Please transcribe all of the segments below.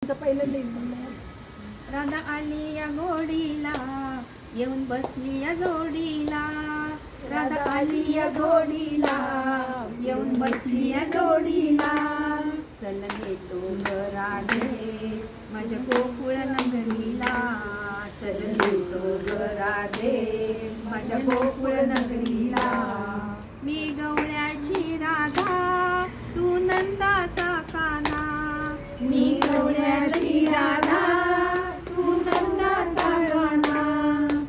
पहिलं दिन राधा आली या गोडीला, येऊन बसली या जोडीला. राधा आली या गोडीला, येऊन बसली या जोडीला. चल येतो ग राधे माझ्या गोकुळ नगरीला. चल येतो ग राधे माझ्या गोकुळ नगरीला. मी गवळ्याची राधा, तू नंदाचा काना. मी गवळ्याची राधा, तू नंदाचा काना.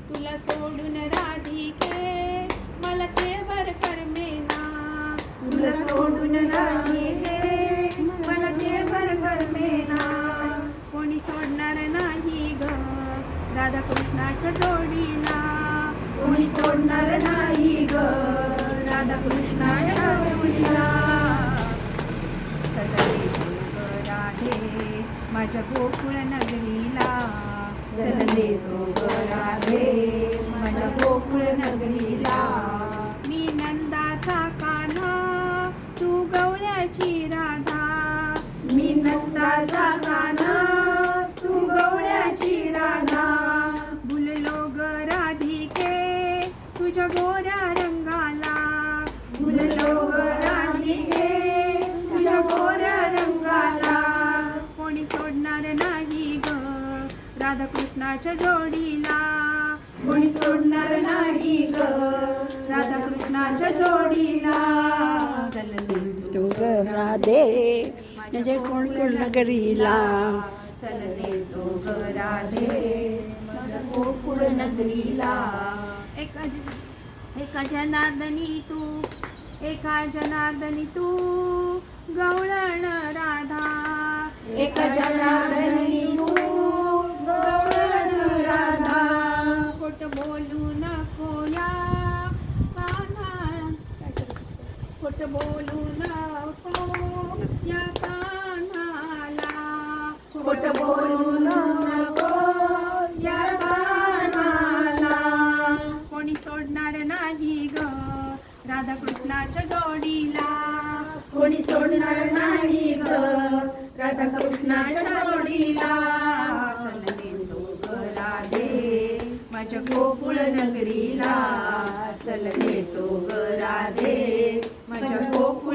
तुला सोडून राधिके मला केळभर करमेना. तुला सोडून राधिके मला केळभर करमेना. कोणी सोडणार नाही ग राधा कृष्णाच्या जोडीला. कोणी सोडणार नाही ग राधा कृष्णाच्या जोडीला. राधे माझ्या गोकुळ नगरीला. चल देतो ग राधे माझ्या गोकुळ नगरीला. मी नंदाचा कान्हा, तू गवळ्याची राधा. मी नंदाचा कान्हा, तू गवळ्याची राधा. भुललो ग राधिके तुझ्या गोऱ्या रंगाला. भुललो ग राधिके तुझ्या गोऱ्या रंगाला. कोणी सोडणार नाही ग राधा कृष्णाच्या जोडीला. कोणी सोडणार नाही ग राधा कृष्णाच्या जोडीला. चल तू राधे म्हणजे कोण नगरीला. चल देतो ग राधे माझ्या गोकुळ नगरीला. एका जनार्दनी तू, एका जनार्दनी तू गवळण राधा. एका जनार्दनी तू गवळण राधा. खोट बोलू नको या कान्हा. खोट बोलू नको या कान्हाला. खोट बोलू नको या कान्हाला. कोणी सोडणार नाही ग राधा कृष्णाच्या जोडीला. कोणी सोडणार नाही ग राधा कृष्णाच्या जोडीला. चल देतो ग राधे माझ्या गोकुळ नगरीला. चल